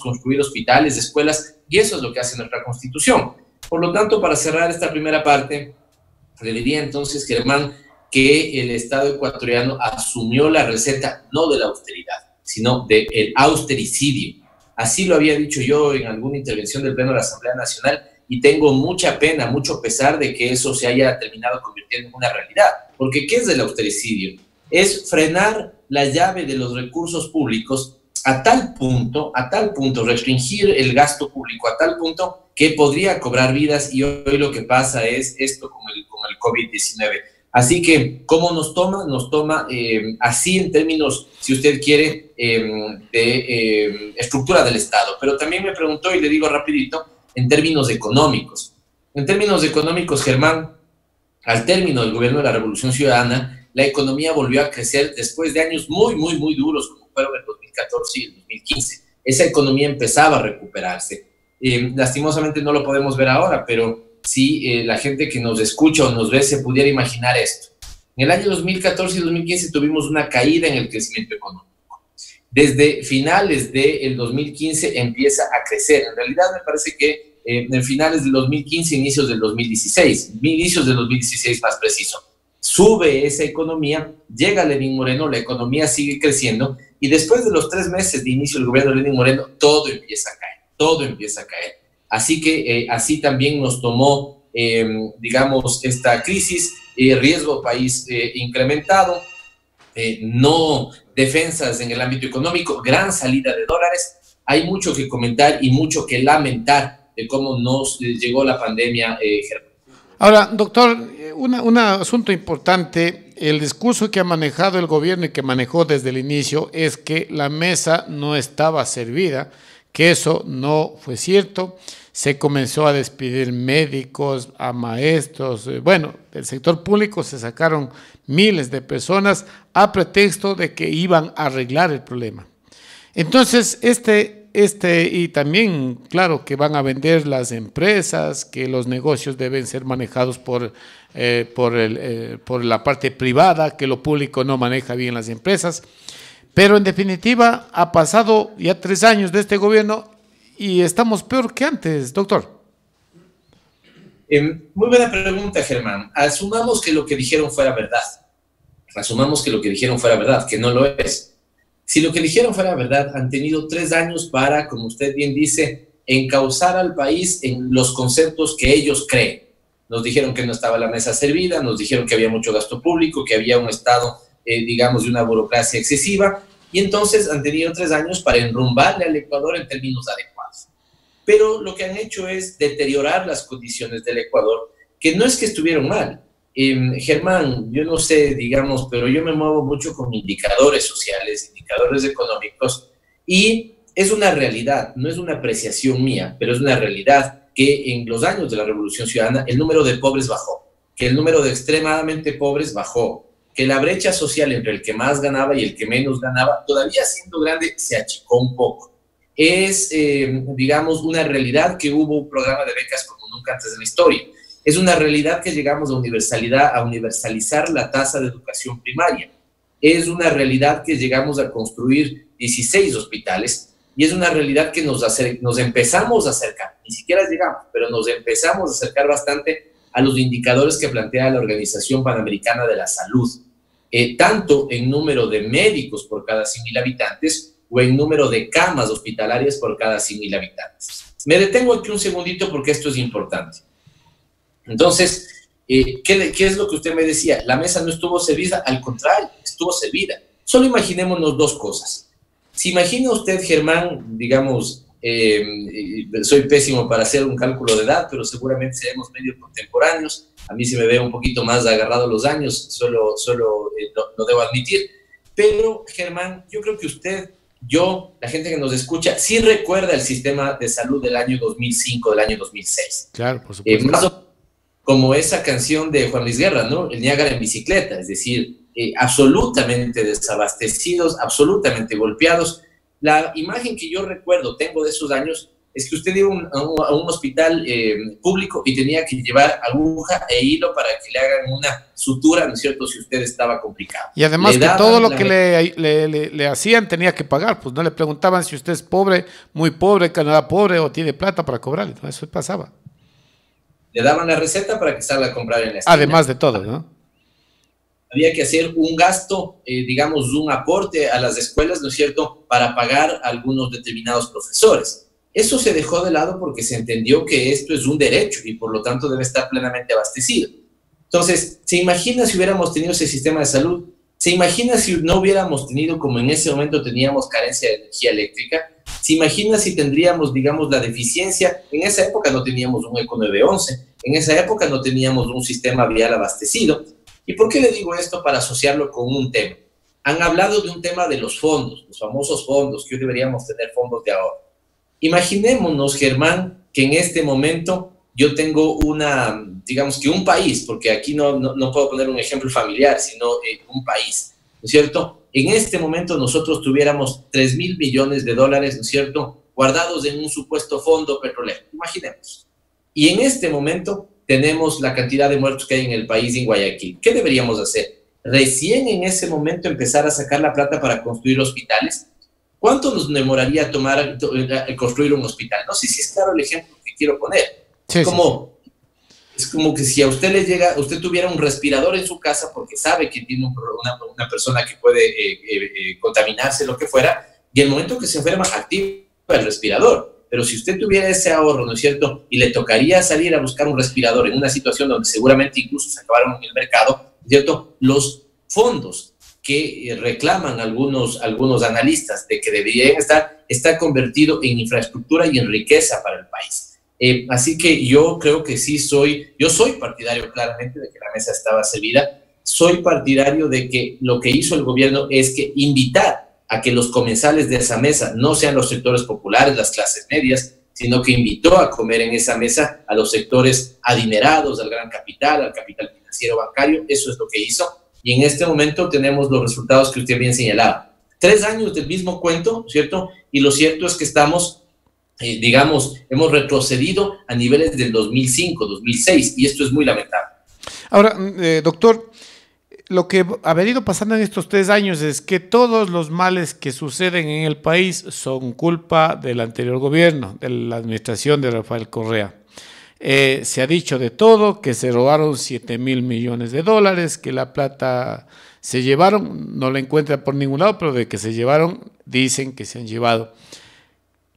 construir hospitales, escuelas, y eso es lo que hace nuestra Constitución. Por lo tanto, para cerrar esta primera parte, le diría entonces, Germán, que el Estado ecuatoriano asumió la receta no de la austeridad, sino del austericidio. Así lo había dicho yo en alguna intervención del Pleno de la Asamblea Nacional, y tengo mucha pena, mucho pesar de que eso se haya terminado convirtiendo en una realidad. Porque ¿qué es el austericidio? Es frenar la llave de los recursos públicos a tal punto, restringir el gasto público a tal punto que podría cobrar vidas, y hoy lo que pasa es esto con el COVID-19. Así que, ¿cómo nos toma? Nos toma así en términos, si usted quiere, de estructura del Estado. Pero también me preguntó, y le digo rapidito, en términos económicos. En términos económicos, Germán, al término del gobierno de la Revolución Ciudadana, la economía volvió a crecer después de años muy, muy, muy duros, como fueron el 2014 y el 2015. Esa economía empezaba a recuperarse. Lastimosamente no lo podemos ver ahora, pero si la gente que nos escucha o nos ve se pudiera imaginar esto. En el año 2014 y 2015 tuvimos una caída en el crecimiento económico. Desde finales del 2015 empieza a crecer. En realidad me parece que en finales del 2015, inicios del 2016 más preciso, sube esa economía, llega Lenín Moreno, la economía sigue creciendo, y después de los 3 meses de inicio del gobierno de Lenín Moreno, todo empieza a caer. Así que así también nos tomó, digamos, esta crisis, riesgo país incrementado, no defensas en el ámbito económico, gran salida de dólares. Hay mucho que comentar y mucho que lamentar de cómo nos llegó la pandemia, Germán. Ahora, doctor, un asunto importante, el discurso que ha manejado el gobierno y que manejó desde el inicio es que la mesa no estaba servida, que eso no fue cierto. Se comenzó a despedir médicos, a maestros, del sector público se sacaron miles de personas a pretexto de que iban a arreglar el problema. Entonces, y también, claro, que van a vender las empresas, que los negocios deben ser manejados por la parte privada, que lo público no maneja bien las empresas. Pero en definitiva, ha pasado ya 3 años de este gobierno y estamos peor que antes, doctor. Muy buena pregunta, Germán. Asumamos que lo que dijeron fuera verdad. Que no lo es. Si lo que dijeron fuera verdad, han tenido 3 años para, como usted bien dice, encauzar al país en los conceptos que ellos creen. Nos dijeron que no estaba la mesa servida, nos dijeron que había mucho gasto público, que había un Estado, digamos, de una burocracia excesiva, y entonces han tenido 3 años para enrumbarle al Ecuador en términos adecuados. Pero lo que han hecho es deteriorar las condiciones del Ecuador, que no es que estuvieron mal. Germán, yo no sé, digamos, pero yo me muevo mucho con indicadores sociales, indicadores económicos, y es una realidad, no es una apreciación mía, pero es una realidad que en los años de la Revolución Ciudadana el número de pobres bajó, que el número de extremadamente pobres bajó, que la brecha social entre el que más ganaba y el que menos ganaba, todavía siendo grande, se achicó un poco. Es, digamos, una realidad que hubo un programa de becas como nunca antes en la historia. Es una realidad que llegamos a universalizar la tasa de educación primaria. Es una realidad que llegamos a construir 16 hospitales, y es una realidad que nos empezamos a acercar, ni siquiera llegamos, pero nos empezamos a acercar bastante a los indicadores que plantea la Organización Panamericana de la Salud, tanto en número de médicos por cada 100.000 habitantes o en número de camas hospitalarias por cada 100.000 habitantes. Me detengo aquí un segundito porque esto es importante. Entonces, ¿qué es lo que usted me decía? La mesa no estuvo servida, al contrario, estuvo servida. Solo imaginémonos 2 cosas. Si imagina usted, Germán, digamos, soy pésimo para hacer un cálculo de edad, pero seguramente seremos medio contemporáneos. A mí se me ve un poquito más agarrado los años, solo lo debo admitir. Pero, Germán, yo creo que usted, yo, la gente que nos escucha, sí recuerda el sistema de salud del año 2005, del año 2006. Claro, por supuesto. Más como esa canción de Juan Luis Guerra, ¿no? El Niágara en bicicleta, es decir, absolutamente desabastecidos, absolutamente golpeados. La imagen que yo recuerdo, tengo de esos años, es que usted iba a un hospital público y tenía que llevar aguja e hilo para que le hagan una sutura, ¿no es cierto?, si usted estaba complicado. Y además que todo lo que le hacían tenía que pagar, pues no le preguntaban si usted es pobre, muy pobre, Canadá pobre o tiene plata para cobrarle, ¿no? Eso pasaba. Le daban la receta para que salga a comprar en la esquina. Además de todo, ¿no? Había que hacer un gasto, digamos, un aporte a las escuelas, ¿no es cierto?, para pagar a algunos determinados profesores. Eso se dejó de lado porque se entendió que esto es un derecho y por lo tanto debe estar plenamente abastecido. Entonces, ¿se imagina si hubiéramos tenido ese sistema de salud? ¿Se imagina si no hubiéramos tenido, como en ese momento teníamos carencia de energía eléctrica? ¿Se imagina si tendríamos, digamos, la deficiencia? En esa época no teníamos un Eco 911, en esa época no teníamos un sistema vial abastecido. ¿Y por qué le digo esto? Para asociarlo con un tema. Han hablado de un tema de los fondos, los famosos fondos, que hoy deberíamos tener fondos de ahorro. Imaginémonos, Germán, que en este momento yo tengo digamos que un país, porque aquí no puedo poner un ejemplo familiar, sino un país, ¿no es cierto? En este momento nosotros tuviéramos 3.000 millones de dólares, ¿no es cierto?, guardados en un supuesto fondo petrolero. Imaginemos. Y en este momento tenemos la cantidad de muertos que hay en el país, en Guayaquil. ¿Qué deberíamos hacer? Recién en ese momento empezar a sacar la plata para construir hospitales. ¿Cuánto nos demoraría construir un hospital? No sé si es claro el ejemplo que quiero poner. Sí, es como que si a usted le llega, usted tuviera un respirador en su casa porque sabe que tiene una persona que puede contaminarse, lo que fuera, y el momento que se enferma activa el respirador. Pero si usted tuviera ese ahorro, ¿no es cierto?, y le tocaría salir a buscar un respirador en una situación donde seguramente incluso se acabaron en el mercado, ¿no es cierto?, los fondos que reclaman algunos analistas de que deberían está convertido en infraestructura y en riqueza para el país. Así que yo creo que sí soy partidario claramente de que la mesa estaba servida. Soy partidario de que lo que hizo el gobierno es que invitar a que los comensales de esa mesa no sean los sectores populares, las clases medias, sino que invitó a comer en esa mesa a los sectores adinerados, al gran capital, al capital financiero bancario. Eso es lo que hizo. Y en este momento tenemos los resultados que usted bien señalaba. 3 años del mismo cuento, ¿cierto? Y lo cierto es que estamos, hemos retrocedido a niveles del 2005, 2006, y esto es muy lamentable. Ahora, doctor, lo que ha venido pasando en estos 3 años es que todos los males que suceden en el país son culpa del anterior gobierno, de la administración de Rafael Correa. Se ha dicho de todo, que se robaron 7.000 millones de dólares, que la plata se llevaron, no la encuentran por ningún lado, pero de que se llevaron, dicen que se han llevado.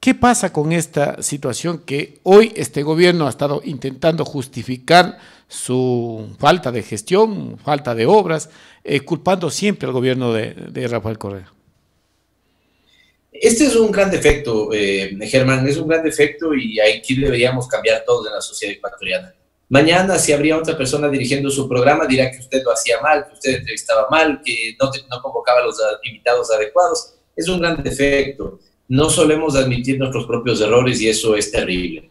¿Qué pasa con esta situación que hoy este gobierno ha estado intentando justificar su falta de gestión, falta de obras, culpando siempre al gobierno de Rafael Correa? Este es un gran defecto, Germán, es un gran defecto y aquí deberíamos cambiar todos en la sociedad ecuatoriana. Mañana, si habría otra persona dirigiendo su programa, dirá que usted lo hacía mal, que usted entrevistaba mal, que no convocaba a los invitados adecuados. Es un gran defecto. No solemos admitir nuestros propios errores y eso es terrible.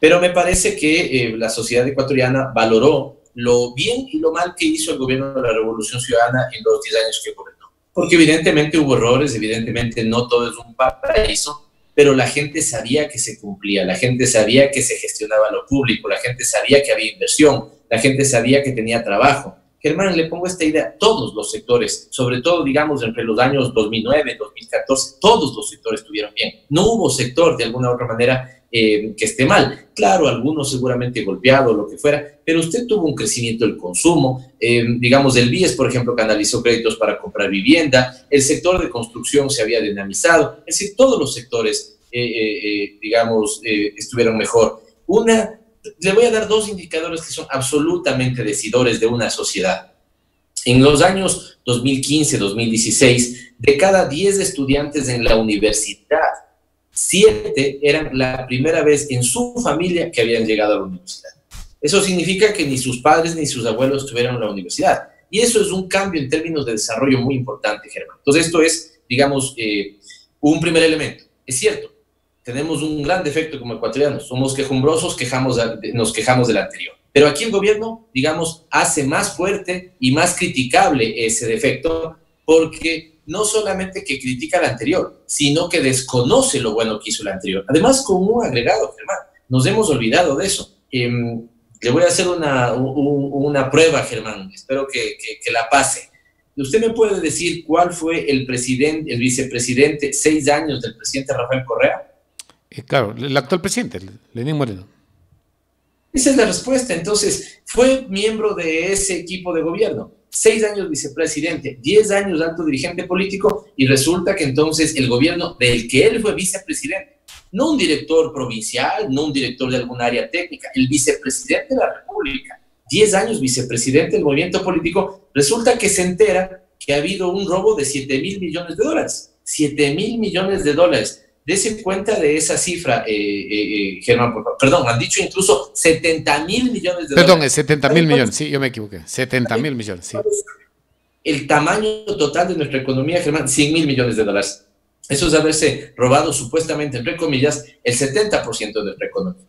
Pero me parece que la sociedad ecuatoriana valoró lo bien y lo mal que hizo el gobierno de la Revolución Ciudadana en los 10 años que gobernó. Porque evidentemente hubo errores, evidentemente no todo es un paraíso, pero la gente sabía que se cumplía, la gente sabía que se gestionaba lo público, la gente sabía que había inversión, la gente sabía que tenía trabajo. Germán, le pongo esta idea, todos los sectores, sobre todo, digamos, entre los años 2009, 2014, todos los sectores estuvieron bien. No hubo sector, de alguna u otra manera, que esté mal. Claro, algunos seguramente golpeados, lo que fuera, pero usted tuvo un crecimiento del consumo, digamos, el BIES, por ejemplo, canalizó créditos para comprar vivienda, el sector de construcción se había dinamizado, es decir, todos los sectores, estuvieron mejor. Le voy a dar 2 indicadores que son absolutamente decidores de una sociedad. En los años 2015, 2016, de cada 10 estudiantes en la universidad, 7 eran la primera vez en su familia que habían llegado a la universidad. Eso significa que ni sus padres ni sus abuelos estuvieron en la universidad. Y eso es un cambio en términos de desarrollo muy importante, Germán. Entonces, esto es, digamos, un primer elemento. Es cierto, tenemos un gran defecto como ecuatorianos. Somos quejumbrosos, nos quejamos del anterior. Pero aquí el gobierno, digamos, hace más fuerte y más criticable ese defecto porque no solamente que critica al anterior, sino que desconoce lo bueno que hizo el anterior. Además, con un agregado, Germán, nos hemos olvidado de eso. Le voy a hacer una prueba, Germán, espero que la pase. ¿Usted me puede decir cuál fue el vicepresidente 6 años del presidente Rafael Correa? Claro, el actual presidente, Lenín Moreno. Esa es la respuesta. Entonces, fue miembro de ese equipo de gobierno. 6 años vicepresidente, 10 años alto dirigente político, y resulta que entonces el gobierno del que él fue vicepresidente, no un director provincial, no un director de alguna área técnica, el vicepresidente de la República, 10 años vicepresidente del movimiento político, resulta que se entera que ha habido un robo de 7.000 millones de dólares. 7.000 millones de dólares. Dese cuenta de esa cifra, Germán, por favor. Perdón, han dicho incluso 70.000 millones de dólares. Perdón, es 70.000 millones, sí, yo me equivoqué. 70.000 millones, sí. El tamaño total de nuestra economía, Germán, 100.000 millones de dólares. Eso es haberse robado supuestamente, entre comillas, el 70% de nuestra economía.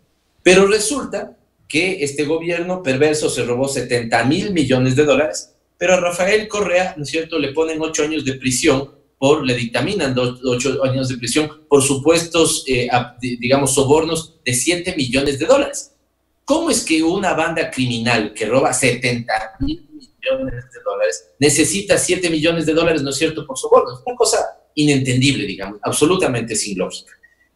Pero resulta que este gobierno perverso se robó 70.000 millones de dólares, pero a Rafael Correa, ¿no es cierto?, le ponen 8 años de prisión, le dictaminan 8 años de prisión por supuestos, digamos, sobornos de 7 millones de dólares. ¿Cómo es que una banda criminal que roba 70.000 millones de dólares necesita 7 millones de dólares, ¿no es cierto?, por sobornos? Una cosa inentendible, digamos, absolutamente sin lógica.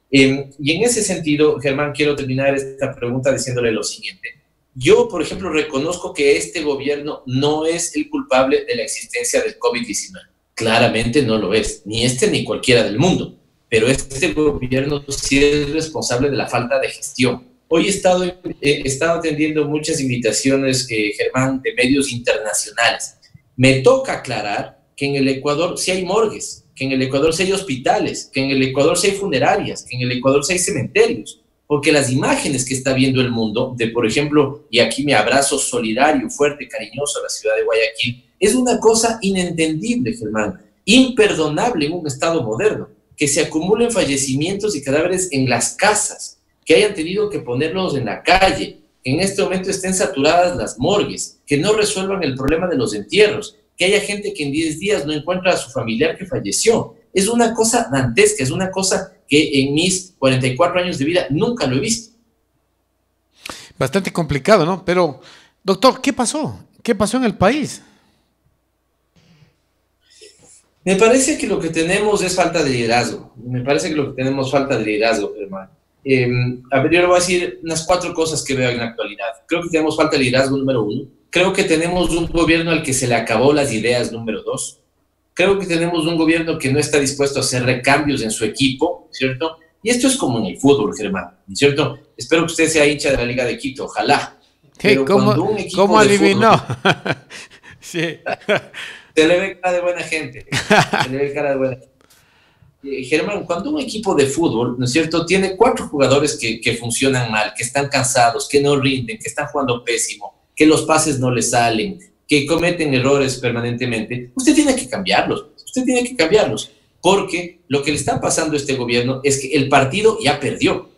Y en ese sentido, Germán, quiero terminar esta pregunta diciéndole lo siguiente. Yo, por ejemplo, reconozco que este gobierno no es el culpable de la existencia del COVID-19. Claramente no lo es, ni este ni cualquiera del mundo. Pero este gobierno sí es responsable de la falta de gestión. Hoy he estado atendiendo muchas invitaciones, Germán, de medios internacionales. Me toca aclarar que en el Ecuador sí hay morgues, que en el Ecuador sí hay hospitales, que en el Ecuador sí hay funerarias, que en el Ecuador sí hay cementerios, porque las imágenes que está viendo el mundo de, por ejemplo, y aquí me abrazo solidario, fuerte, cariñoso a la ciudad de Guayaquil, es una cosa inentendible, Germán, imperdonable en un Estado moderno, que se acumulen fallecimientos y cadáveres en las casas, que hayan tenido que ponerlos en la calle, que en este momento estén saturadas las morgues, que no resuelvan el problema de los entierros, que haya gente que en 10 días no encuentra a su familiar que falleció. Es una cosa dantesca, es una cosa que en mis 44 años de vida nunca lo he visto. Bastante complicado, ¿no? Pero, doctor, ¿qué pasó? ¿Qué pasó en el país? Me parece que lo que tenemos es falta de liderazgo. Me parece que lo que tenemos es falta de liderazgo, hermano. A ver, yo le voy a decir unas 4 cosas que veo en la actualidad. Creo que tenemos falta de liderazgo, número 1. Creo que tenemos un gobierno al que se le acabó las ideas, número 2. Creo que tenemos un gobierno que no está dispuesto a hacer recambios en su equipo, ¿cierto? Y esto es como en el fútbol, Germán, ¿cierto? Espero que usted sea hincha de la Liga de Quito, ojalá. Pero ¿cómo adivinó? Fútbol, sí. Se le ve cara de buena gente. Se le ve cara de buena gente. Germán, cuando un equipo de fútbol, ¿no es cierto?, tiene 4 jugadores que funcionan mal, que están cansados, que no rinden, que están jugando pésimo, que los pases no les salen, que cometen errores permanentemente, usted tiene que cambiarlos, porque lo que le está pasando a este gobierno es que el partido ya perdió.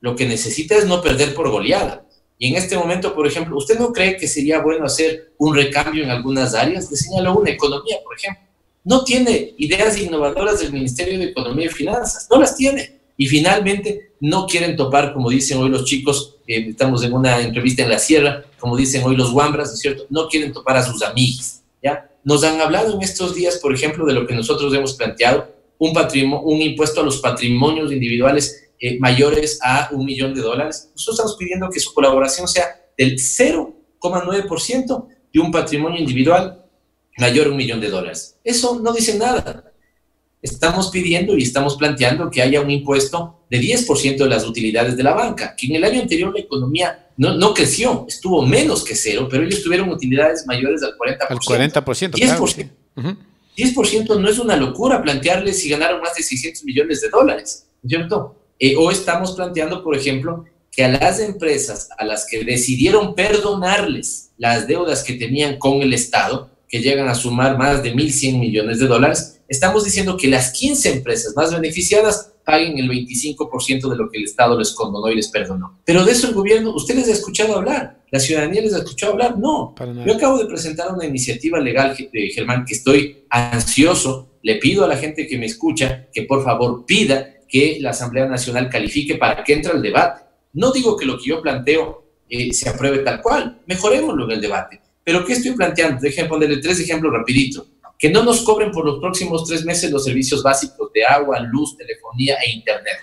Lo que necesita es no perder por goleada. Y en este momento, por ejemplo, ¿usted no cree que sería bueno hacer un recambio en algunas áreas? Le señalo una, economía, por ejemplo. No tiene ideas innovadoras del Ministerio de Economía y Finanzas, no las tiene. Y finalmente no quieren topar, como dicen hoy los chicos, estamos en una entrevista en la sierra, como dicen hoy los guambras, ¿no es cierto? No quieren topar a sus amigos, ¿ya? Nos han hablado en estos días, por ejemplo, de lo que nosotros hemos planteado, un impuesto a los patrimonios individuales mayores a $1 millón. Nosotros estamos pidiendo que su colaboración sea del 0,9% de un patrimonio individual mayor a $1 millón. Eso no dice nada. Estamos pidiendo y estamos planteando que haya un impuesto de 10% de las utilidades de la banca, que en el año anterior la economía no creció, estuvo menos que 0, pero ellos tuvieron utilidades mayores al 40%. Al 40%, 10%, claro. Sí. 10% no es una locura plantearles si ganaron más de $600 millones, ¿cierto? O estamos planteando, por ejemplo, que a las empresas a las que decidieron perdonarles las deudas que tenían con el Estado, que llegan a sumar más de $1.100 millones, estamos diciendo que las 15 empresas más beneficiadas paguen el 25% de lo que el Estado les condonó y les perdonó. Pero de eso el gobierno, ¿usted les ha escuchado hablar? ¿La ciudadanía les ha escuchado hablar? No. Yo acabo de presentar una iniciativa legal, Germán, que estoy ansioso le pido a la gente que me escucha que por favor pida que la Asamblea Nacional califique para que entre al debate. No digo que lo que yo planteo se apruebe tal cual, mejorémoslo en el debate. Pero ¿qué estoy planteando? Déjenme ponerle 3 ejemplos rapidito. Que no nos cobren por los próximos 3 meses los servicios básicos de agua, luz, telefonía e internet.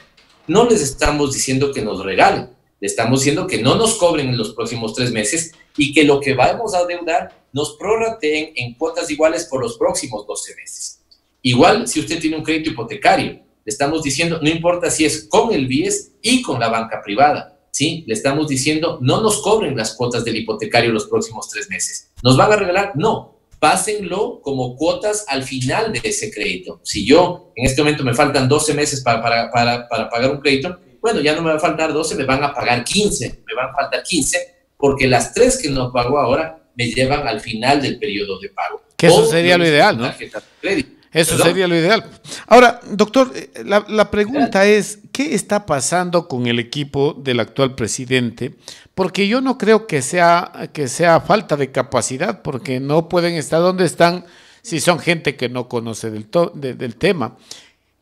No les estamos diciendo que nos regalen, le estamos diciendo que no nos cobren en los próximos 3 meses y que lo que vamos a adeudar nos prorrateen en cuotas iguales por los próximos 12 meses. Igual si usted tiene un crédito hipotecario, le estamos diciendo, no importa si es con el BIES y con la banca privada, ¿sí? Le estamos diciendo, no nos cobren las cuotas del hipotecario los próximos 3 meses. ¿Nos van a regalar? No. Pásenlo como cuotas al final de ese crédito. Si yo en este momento me faltan 12 meses para pagar un crédito, bueno, ya no me va a faltar 12, me van a pagar 15, me van a faltar 15, porque las 3 que no pago ahora me llevan al final del periodo de pago. Que eso sería lo ideal, ¿no? Eso sería lo ideal. Ahora, doctor, la pregunta es, ¿qué está pasando con el equipo del actual presidente? Porque yo no creo que sea falta de capacidad, porque no pueden estar donde están si son gente que no conoce del tema.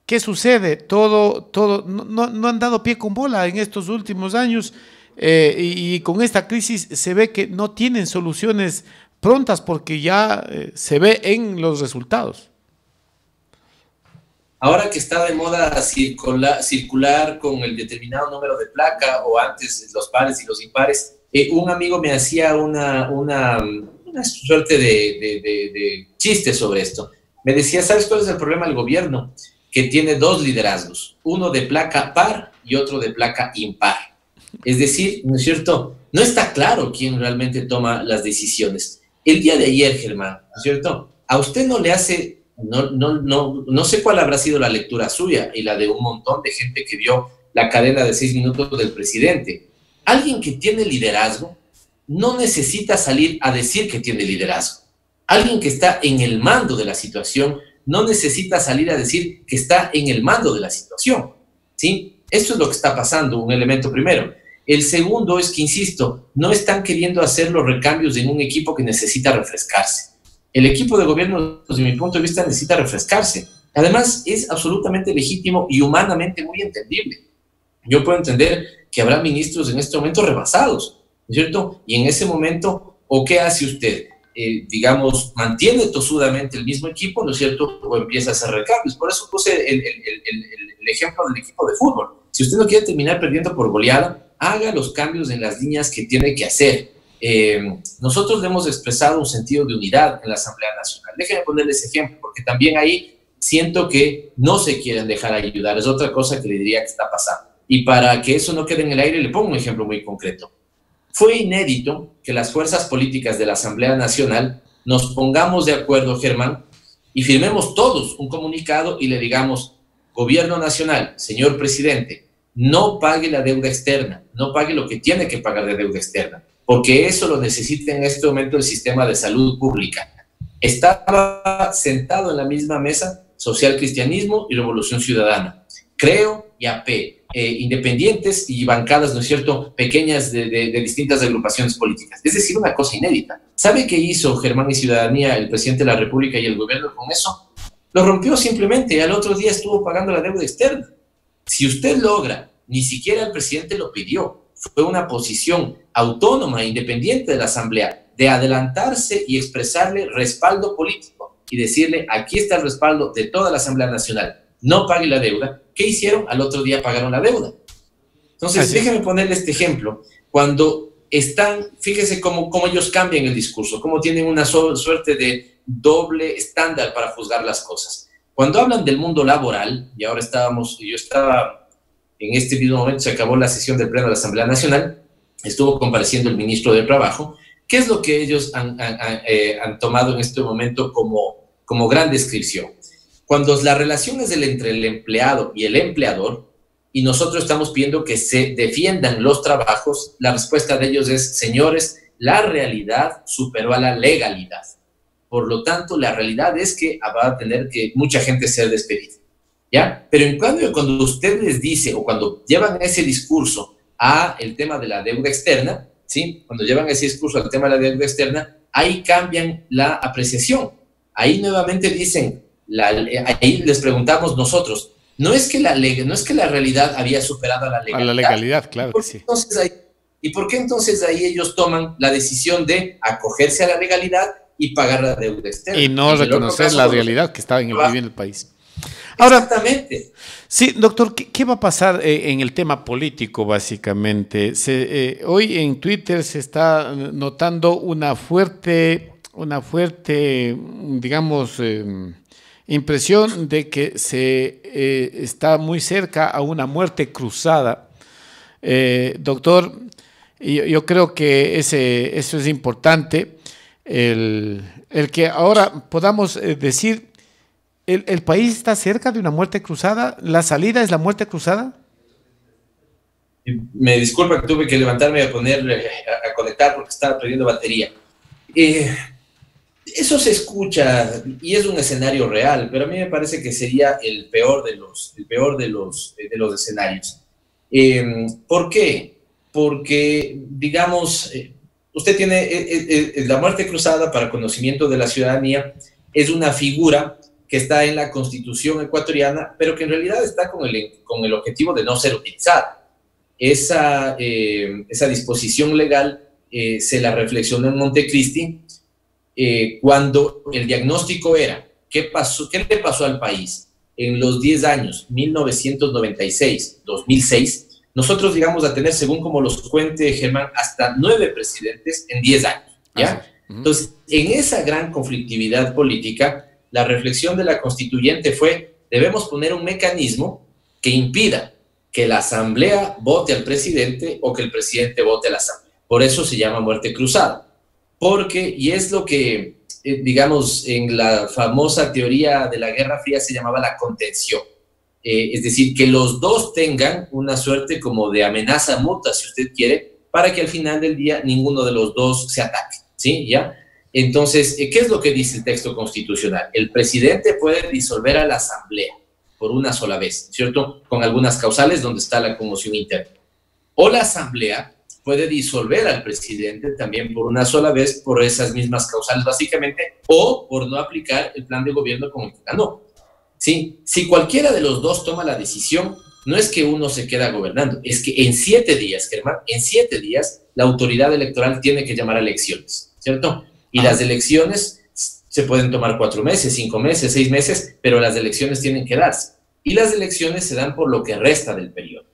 ¿Qué sucede? No han dado pie con bola en estos últimos años y con esta crisis se ve que no tienen soluciones prontas porque ya se ve en los resultados. Ahora que está de moda circular con el determinado número de placa, o antes los pares y los impares, un amigo me hacía una suerte de chiste sobre esto. Me decía, ¿sabes cuál es el problema del gobierno? Que tiene 2 liderazgos, uno de placa par y otro de placa impar. Es decir, ¿no es cierto? No está claro quién realmente toma las decisiones. El día de ayer, Germán, ¿no es cierto? A usted no le hace... No sé cuál habrá sido la lectura suya y la de un montón de gente que vio la cadena de 6 minutos del presidente. Alguien que tiene liderazgo no necesita salir a decir que tiene liderazgo. Alguien que está en el mando de la situación no necesita salir a decir que está en el mando de la situación, ¿sí? Esto es lo que está pasando, un elemento primero. El segundo es que, insisto, no están queriendo hacer los recambios en un equipo que necesita refrescarse. El equipo de gobierno, desde mi punto de vista, necesita refrescarse. Además, es absolutamente legítimo y humanamente muy entendible. Yo puedo entender que habrá ministros en este momento rebasados, ¿no es cierto? Y en ese momento, ¿o qué hace usted? Digamos, mantiene tosudamente el mismo equipo, ¿no es cierto? O empieza a hacer recambios. Por eso puse el ejemplo del equipo de fútbol. Si usted no quiere terminar perdiendo por goleada, haga los cambios en las líneas que tiene que hacer. Nosotros le hemos expresado un sentido de unidad en la Asamblea Nacional. Déjenme ponerles ejemplo, porque también ahí siento que no se quieren dejar ayudar. Es otra cosa que le diría que está pasando. Y para que eso no quede en el aire, le pongo un ejemplo muy concreto. Fue inédito que las fuerzas políticas de la Asamblea Nacional nos pongamos de acuerdo, Germán, y firmemos todos un comunicado y le digamos, Gobierno Nacional, señor presidente, no pague la deuda externa, no pague lo que tiene que pagar de deuda externa, porque eso lo necesita en este momento el sistema de salud pública. Estaba sentado en la misma mesa Social Cristianismo y Revolución Ciudadana, Creo y AP, independientes y bancadas, ¿no es cierto?, pequeñas de distintas agrupaciones políticas. Es decir, una cosa inédita. ¿Sabe qué hizo Germán y Ciudadanía, el presidente de la República y el gobierno con eso? Lo rompió simplemente y al otro día estuvo pagando la deuda externa. Si usted logra, ni siquiera el presidente lo pidió, fue una posición autónoma, independiente de la Asamblea, de adelantarse y expresarle respaldo político y decirle, aquí está el respaldo de toda la Asamblea Nacional, no pague la deuda. ¿Qué hicieron? Al otro día pagaron la deuda. Entonces, déjenme ponerle este ejemplo. Cuando están, fíjese cómo ellos cambian el discurso, cómo tienen una suerte de doble estándar para juzgar las cosas. Cuando hablan del mundo laboral, y ahora yo estaba en este mismo momento, se acabó la sesión del Pleno de la Asamblea Nacional, estuvo compareciendo el ministro de Trabajo. ¿Qué es lo que ellos han tomado en este momento como gran descripción? Cuando la relación es entre el empleado y el empleador, y nosotros estamos pidiendo que se defiendan los trabajos, la respuesta de ellos es, señores, la realidad superó a la legalidad. Por lo tanto, la realidad es que va a tener que mucha gente ser despedida, ¿ya? Pero en cambio, cuando usted les dice, o cuando llevan ese discurso a el tema de la deuda externa, ¿sí? Cuando llevan ese discurso al tema de la deuda externa, ahí cambian la apreciación. Ahí nuevamente dicen, ahí les preguntamos nosotros, no es que la realidad había superado a la legalidad. A la legalidad, claro que sí. ¿Y por qué entonces ahí ellos toman la decisión de acogerse a la legalidad y pagar la deuda externa? Y no reconocer la realidad que está viviendo el país. Ahora, exactamente. Sí, doctor, ¿qué va a pasar en el tema político, básicamente? Hoy en Twitter se está notando una fuerte, digamos, impresión de que se está muy cerca a una muerte cruzada. Doctor, yo creo que eso es importante, el que ahora podamos decir, ¿el país está cerca de una muerte cruzada? ¿La salida es la muerte cruzada? Me disculpa que tuve que levantarme a conectar porque estaba perdiendo batería. Eso se escucha y es un escenario real, pero a mí me parece que sería el peor de los escenarios. ¿Por qué? Porque, digamos, usted tiene la muerte cruzada, para conocimiento de la ciudadanía, es una figura que está en la Constitución ecuatoriana, pero que en realidad está con el objetivo de no ser utilizada. Esa disposición legal se la reflexionó en Montecristi cuando el diagnóstico era, ¿qué le pasó al país? En los 10 años, 1996, 2006, nosotros llegamos a tener, según como los cuente Germán, hasta 9 presidentes en 10 años, ¿ya? Entonces, en esa gran conflictividad política, la reflexión de la constituyente fue, debemos poner un mecanismo que impida que la asamblea vote al presidente o que el presidente vote a la asamblea. Por eso se llama muerte cruzada. Porque, y es lo que, digamos, en la famosa teoría de la Guerra Fría se llamaba la contención. Es decir, que los dos tengan una suerte como de amenaza mutua, si usted quiere, para que al final del día ninguno de los dos se ataque, ¿sí? ¿Ya? Entonces, ¿qué es lo que dice el texto constitucional? El presidente puede disolver a la asamblea por una sola vez, ¿cierto? Con algunas causales donde está la conmoción interna. O la asamblea puede disolver al presidente también por una sola vez por esas mismas causales, básicamente, o por no aplicar el plan de gobierno con el que ganó. ¿Sí? Si cualquiera de los dos toma la decisión, no es que uno se queda gobernando, es que en 7 días, Germán, en 7 días, la autoridad electoral tiene que llamar a elecciones, ¿cierto? Y las elecciones se pueden tomar 4 meses, 5 meses, 6 meses, pero las elecciones tienen que darse. Y las elecciones se dan por lo que resta del periodo.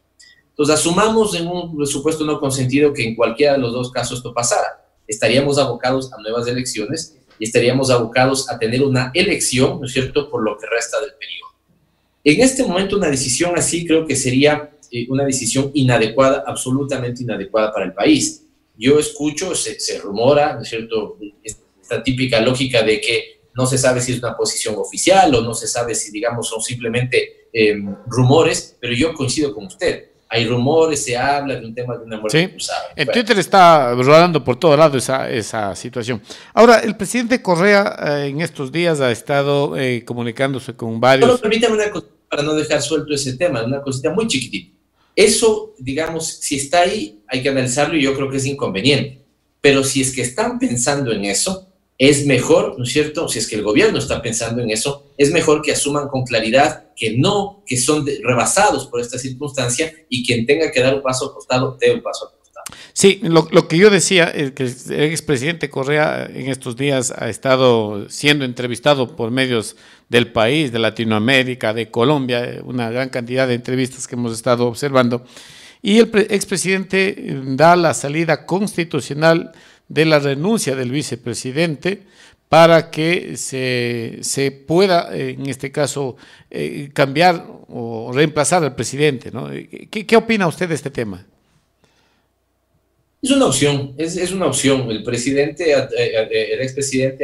Entonces, asumamos en un presupuesto no consentido que en cualquiera de los dos casos esto pasara. Estaríamos abocados a nuevas elecciones y estaríamos abocados a tener una elección, ¿no es cierto?, por lo que resta del periodo. En este momento, una decisión así creo que sería una decisión inadecuada, absolutamente inadecuada para el país. Yo escucho, se rumora, ¿no es cierto?, esta típica lógica de que no se sabe si es una posición oficial o no se sabe si, digamos, son simplemente rumores, pero yo coincido con usted. Hay rumores, se habla de un tema de una muerte cruzada. En Twitter está rodando por todo lado esa situación. Ahora, el presidente Correa en estos días ha estado comunicándose con varios... Solo permítame una cosa para no dejar suelto ese tema, una cosita muy chiquitita. Eso, digamos, si está ahí, hay que analizarlo y yo creo que es inconveniente. Pero si es que están pensando en eso, es mejor, ¿no es cierto? Si es que el gobierno está pensando en eso, es mejor que asuman con claridad que son rebasados por esta circunstancia y quien tenga que dar un paso al costado, dé un paso al costado. Sí, lo que yo decía es que el expresidente Correa en estos días ha estado siendo entrevistado por medios del país, de Latinoamérica, de Colombia, una gran cantidad de entrevistas que hemos estado observando, y el expresidente da la salida constitucional de la renuncia del vicepresidente para que se pueda, en este caso, cambiar o reemplazar al presidente, ¿no? ¿Qué opina usted de este tema? Es una opción, es una opción. El expresidente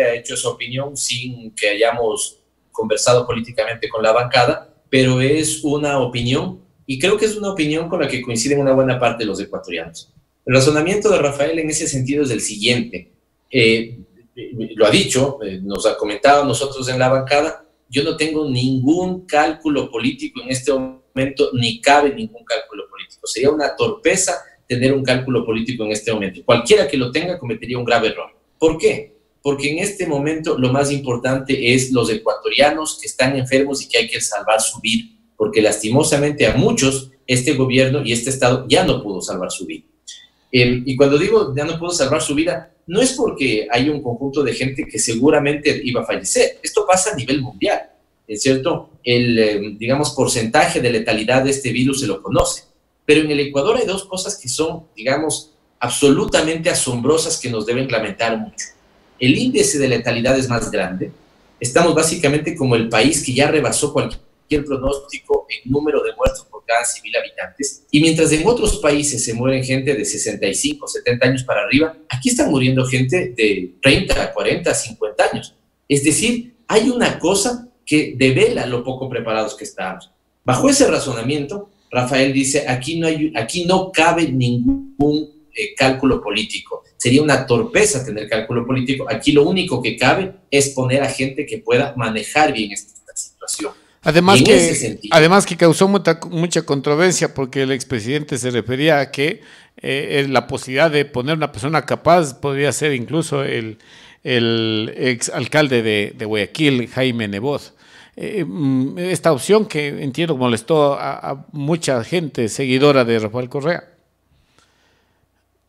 ha hecho su opinión sin que hayamos conversado políticamente con la bancada, pero es una opinión y creo que es una opinión con la que coinciden una buena parte de los ecuatorianos. El razonamiento de Rafael en ese sentido es el siguiente. Lo ha dicho, nos ha comentado nosotros en la bancada, yo no tengo ningún cálculo político en este momento, ni cabe ningún cálculo político. Sería una torpeza tener un cálculo político en este momento. Cualquiera que lo tenga cometería un grave error. ¿Por qué? porque en este momento lo más importante es los ecuatorianos que están enfermos y que hay que salvar su vida, porque lastimosamente a muchos este gobierno y este Estado ya no pudo salvar su vida. Y cuando digo ya no pudo salvar su vida, no es porque hay un conjunto de gente que seguramente iba a fallecer. Esto pasa a nivel mundial, ¿es cierto? El, digamos, porcentaje de letalidad de este virus se lo conoce. Pero en el Ecuador hay dos cosas que son, digamos, absolutamente asombrosas que nos deben lamentar mucho. El índice de letalidad es más grande. Estamos básicamente como el país que ya rebasó cualquier pronóstico en número de muertos por cada 100.000 habitantes. Y mientras en otros países se mueren gente de 65, 70 años para arriba, aquí están muriendo gente de 30, 40, 50 años. Es decir, hay una cosa que devela lo poco preparados que estamos. Bajo ese razonamiento, Rafael dice, aquí no cabe ningún cálculo político. Sería una torpeza tener cálculo político. Aquí lo único que cabe es poner a gente que pueda manejar bien esta situación. Además que causó mucha controversia porque el expresidente se refería a que la posibilidad de poner una persona capaz podría ser incluso el exalcalde de Guayaquil, Jaime Nebot. Esta opción que entiendo molestó a mucha gente seguidora de Rafael Correa.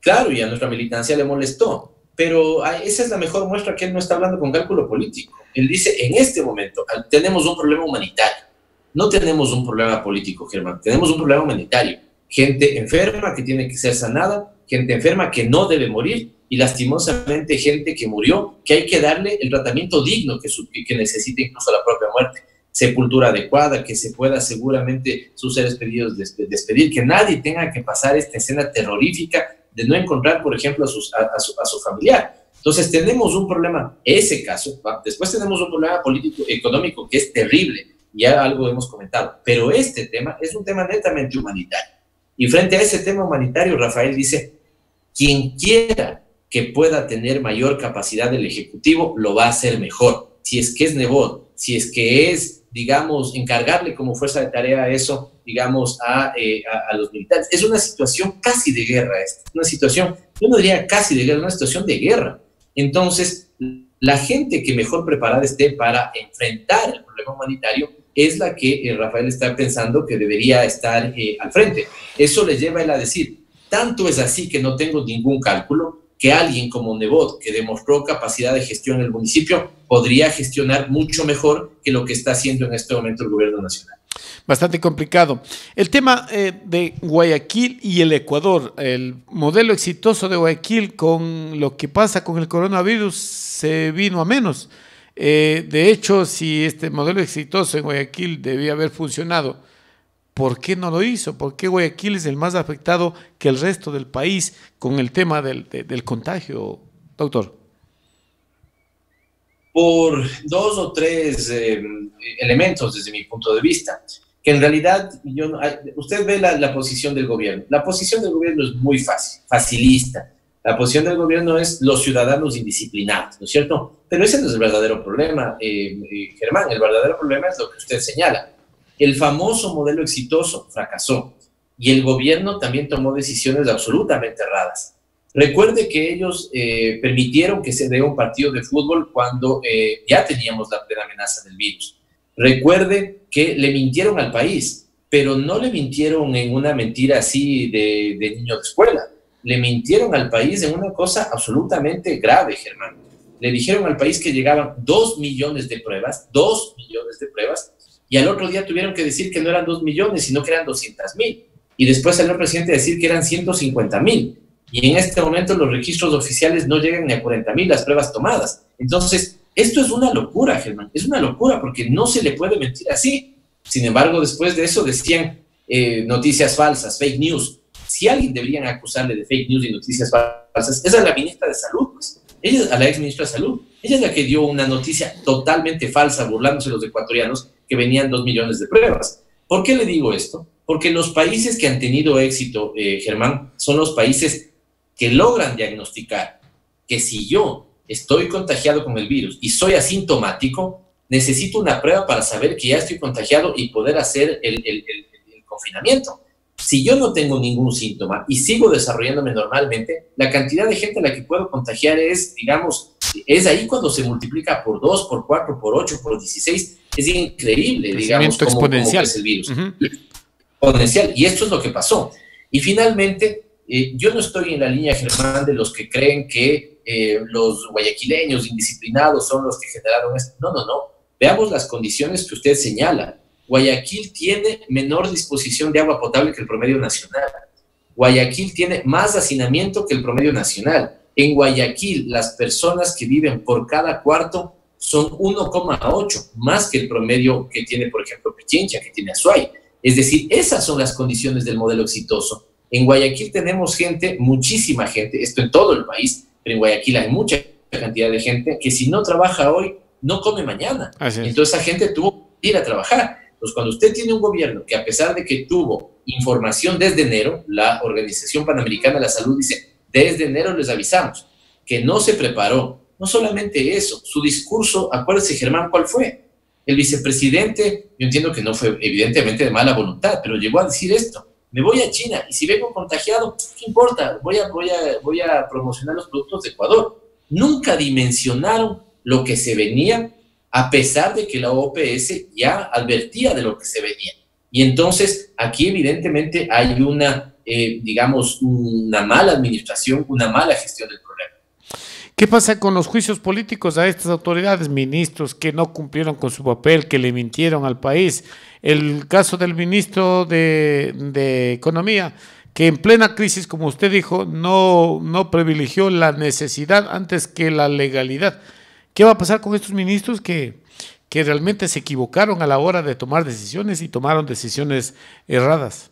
Claro, y a nuestra militancia le molestó, pero esa es la mejor muestra que él no está hablando con cálculo político. Él dice, en este momento tenemos un problema humanitario, no tenemos un problema político, Germán, tenemos un problema humanitario. Gente enferma que tiene que ser sanada, gente enferma que no debe morir y lastimosamente gente que murió, que hay que darle el tratamiento digno que necesita incluso la propia muerte. Sepultura adecuada, que se pueda seguramente sus seres queridos despedir, que nadie tenga que pasar esta escena terrorífica de no encontrar, por ejemplo, a su familiar. Entonces tenemos un problema, ese caso, después tenemos un problema político, económico, que es terrible, ya algo hemos comentado, pero este tema es un tema netamente humanitario. Y frente a ese tema humanitario, Rafael dice, quien quiera que pueda tener mayor capacidad del Ejecutivo, lo va a hacer mejor. Si es que es Nebot, si es que es, digamos, encargarle como fuerza de tarea eso, digamos, a los militares. Es una situación casi de guerra esta, una situación, yo no diría casi de guerra, una situación de guerra. Entonces, la gente que mejor preparada esté para enfrentar el problema humanitario es la que Rafael está pensando que debería estar al frente. Eso le lleva a él a decir, tanto es así que no tengo ningún cálculo, que alguien como Nebot, que demostró capacidad de gestión en el municipio, podría gestionar mucho mejor que lo que está haciendo en este momento el gobierno nacional. Bastante complicado. El tema de Guayaquil y el Ecuador, el modelo exitoso de Guayaquil con lo que pasa con el coronavirus se vino a menos. De hecho, si este modelo exitoso en Guayaquil debía haber funcionado, ¿por qué no lo hizo? ¿Por qué Guayaquil es el más afectado que el resto del país con el tema del contagio, doctor? Por dos o tres elementos desde mi punto de vista, que en realidad usted ve la posición del gobierno. La posición del gobierno es muy fácil, facilista. La posición del gobierno es los ciudadanos indisciplinados, ¿no es cierto? Pero ese no es el verdadero problema, Germán. El verdadero problema es lo que usted señala. El famoso modelo exitoso fracasó y el gobierno también tomó decisiones absolutamente erradas. Recuerde que ellos permitieron que se dé un partido de fútbol cuando ya teníamos la plena amenaza del virus. Recuerde que le mintieron al país, pero no le mintieron en una mentira así de niño de escuela. Le mintieron al país en una cosa absolutamente grave, Germán. Le dijeron al país que llegaban 2 millones de pruebas, 2 millones de pruebas, y al otro día tuvieron que decir que no eran 2 millones, sino que eran 200.000. Y después salió el presidente a decir que eran 150.000. Y en este momento los registros oficiales no llegan ni a 40.000 las pruebas tomadas. Entonces, esto es una locura, Germán. Es una locura porque no se le puede mentir así. Sin embargo, después de eso decían noticias falsas, fake news. Si alguien deberían acusarle de fake news y noticias falsas, esa es la ministra de Salud, pues. Ella es a la ex ministra de Salud. Ella es la que dio una noticia totalmente falsa, burlándose de los ecuatorianos, que venían 2 millones de pruebas. ¿Por qué le digo esto? Porque los países que han tenido éxito, Germán, son los países que logran diagnosticar que si yo estoy contagiado con el virus y soy asintomático, necesito una prueba para saber que ya estoy contagiado y poder hacer el confinamiento. Si yo no tengo ningún síntoma y sigo desarrollándome normalmente, la cantidad de gente a la que puedo contagiar es, digamos, es ahí cuando se multiplica por 2, por 4, por 8, por 16. Es increíble, digamos, cómo crece el virus. Exponencial. Y esto es lo que pasó. Y finalmente, yo no estoy en la línea, Germán, de los que creen que los guayaquileños indisciplinados son los que generaron esto. No, no, no. Veamos las condiciones que usted señala. Guayaquil tiene menor disposición de agua potable que el promedio nacional. Guayaquil tiene más hacinamiento que el promedio nacional. En Guayaquil, las personas que viven por cada cuarto son 1,8, más que el promedio que tiene, por ejemplo, Pichincha, que tiene Azuay. Es decir, esas son las condiciones del modelo exitoso. En Guayaquil tenemos gente, muchísima gente, esto en todo el país, pero en Guayaquil hay mucha cantidad de gente que si no trabaja hoy, no come mañana. Entonces esa gente tuvo que ir a trabajar. Entonces cuando usted tiene un gobierno que a pesar de que tuvo información desde enero, la Organización Panamericana de la Salud dice, desde enero les avisamos, que no se preparó. No solamente eso, su discurso, acuérdese, Germán, ¿cuál fue? El vicepresidente, yo entiendo que no fue evidentemente de mala voluntad, pero llegó a decir esto: me voy a China y si vengo contagiado, ¿qué importa? Voy a promocionar los productos de Ecuador. Nunca dimensionaron lo que se venía, a pesar de que la OPS ya advertía de lo que se venía. Y entonces aquí evidentemente hay digamos, una mala administración, una mala gestión del problema. ¿Qué pasa con los juicios políticos a estas autoridades, ministros que no cumplieron con su papel, que le mintieron al país? El caso del ministro de Economía, que en plena crisis, como usted dijo, no privilegió la necesidad antes que la legalidad. ¿Qué va a pasar con estos ministros que realmente se equivocaron a la hora de tomar decisiones y tomaron decisiones erradas?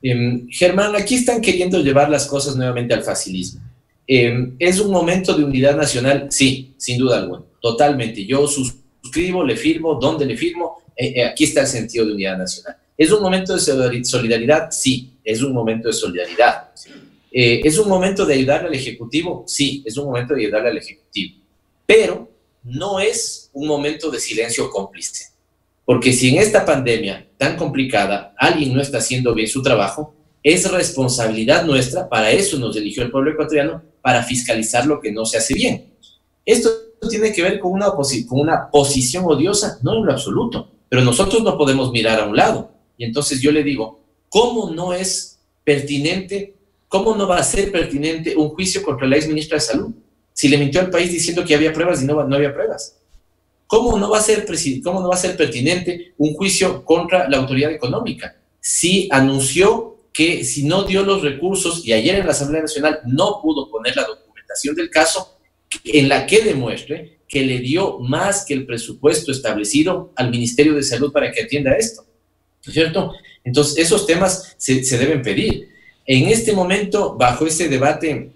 Germán, aquí están queriendo llevar las cosas nuevamente al facilismo. ¿Es un momento de unidad nacional? Sí, sin duda alguna, totalmente. Yo suscribo, le firmo, ¿dónde le firmo? Aquí está el sentido de unidad nacional. ¿Es un momento de solidaridad? Sí, es un momento de solidaridad. ¿Es un momento de ayudarle al Ejecutivo? Sí, es un momento de ayudarle al Ejecutivo. Pero no es un momento de silencio cómplice. Porque si en esta pandemia tan complicada alguien no está haciendo bien su trabajo, es responsabilidad nuestra, para eso nos eligió el pueblo ecuatoriano, para fiscalizar lo que no se hace bien. Esto tiene que ver con una posición odiosa, no en lo absoluto, pero nosotros no podemos mirar a un lado. Y entonces yo le digo, ¿cómo no es pertinente, cómo no va a ser pertinente un juicio contra la exministra de Salud? Si le mintió al país diciendo que había pruebas y no había pruebas. ¿Cómo no va a ser pertinente un juicio contra la autoridad económica? Si anunció que si no dio los recursos y ayer en la Asamblea Nacional no pudo poner la documentación del caso en la que demuestre que le dio más que el presupuesto establecido al Ministerio de Salud para que atienda esto, ¿no es cierto? Entonces, esos temas se deben pedir. En este momento, bajo ese debate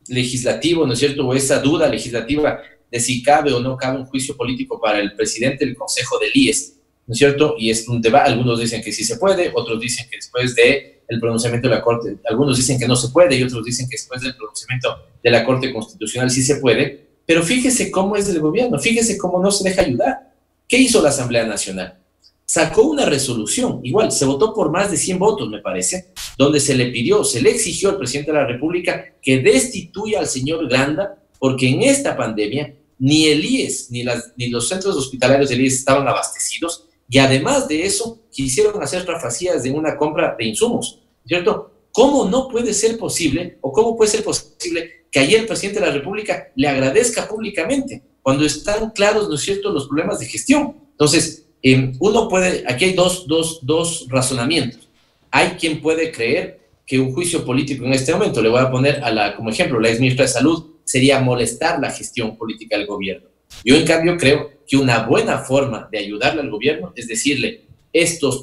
legislativo, ¿no es cierto?, o esa duda legislativa de si cabe o no cabe un juicio político para el presidente del Consejo del IES, ¿no es cierto? Y es un debate, algunos dicen que sí se puede, otros dicen que después del pronunciamiento de la Corte, algunos dicen que no se puede y otros dicen que después del pronunciamiento de la Corte Constitucional sí se puede, pero fíjese cómo es del gobierno, fíjese cómo no se deja ayudar. ¿Qué hizo la Asamblea Nacional? Sacó una resolución, igual, se votó por más de 100 votos, me parece, donde se le exigió al presidente de la República que destituya al señor Granda, porque en esta pandemia ni el IES ni los centros hospitalarios del IES estaban abastecidos, y además de eso quisieron hacer trafacías de una compra de insumos, ¿cierto? ¿Cómo no puede ser posible, o cómo puede ser posible que ayer el presidente de la República le agradezca públicamente cuando están claros, ¿no es cierto?, los problemas de gestión? Entonces, aquí hay dos razonamientos. Hay quien puede creer que un juicio político en este momento, le voy a poner como ejemplo, la exministra de Salud, sería molestar la gestión política del gobierno. Yo, en cambio, creo que una buena forma de ayudarle al gobierno es decirle, estos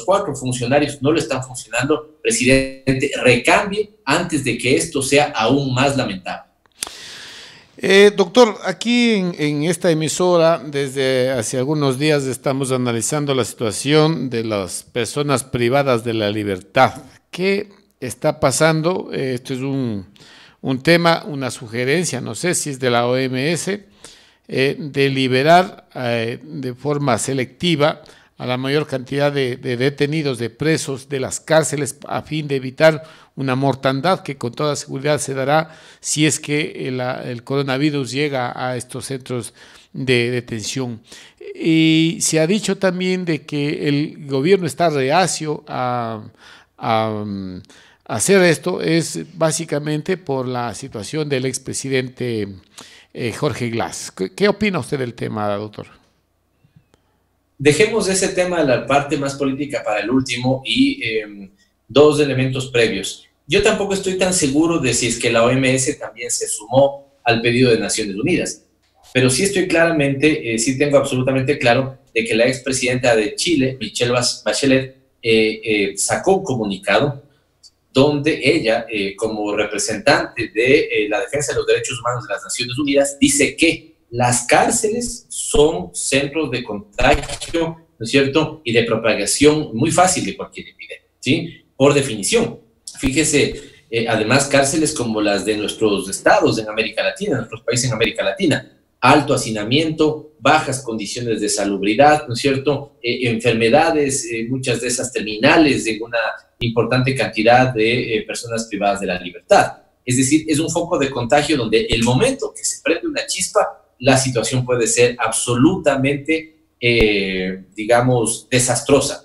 4 funcionarios no le están funcionando, presidente, recambie antes de que esto sea aún más lamentable. Doctor, aquí en esta emisora, desde hace algunos días estamos analizando la situación de las personas privadas de la libertad. ¿Qué está pasando? Esto es un tema, una sugerencia, no sé si es de la OMS, de liberar de forma selectiva a la mayor cantidad de detenidos, de presos de las cárceles, a fin de evitar una mortandad que con toda seguridad se dará si es que el coronavirus llega a estos centros de detención. Y se ha dicho también de que el gobierno está reacio a hacer esto, es básicamente por la situación del expresidente Jorge Glass. ¿Qué opina usted del tema, doctor? Dejemos ese tema, la parte más política, para el último y dos elementos previos. Yo tampoco estoy tan seguro de si es que la OMS también se sumó al pedido de Naciones Unidas, pero sí estoy claramente, sí tengo absolutamente claro de que la expresidenta de Chile, Michelle Bachelet, sacó un comunicado donde ella, como representante de la defensa de los derechos humanos de las Naciones Unidas, dice que las cárceles son centros de contagio, ¿no es cierto?, y de propagación muy fácil de cualquier epidemia, ¿sí? Por definición. Fíjese, además, cárceles como las de nuestros estados en América Latina, nuestros países en América Latina, alto hacinamiento, bajas condiciones de salubridad, ¿no es cierto?, enfermedades, muchas de esas terminales, de una importante cantidad de personas privadas de la libertad. Es decir, es un foco de contagio donde el momento que se prende una chispa, la situación puede ser absolutamente, digamos, desastrosa.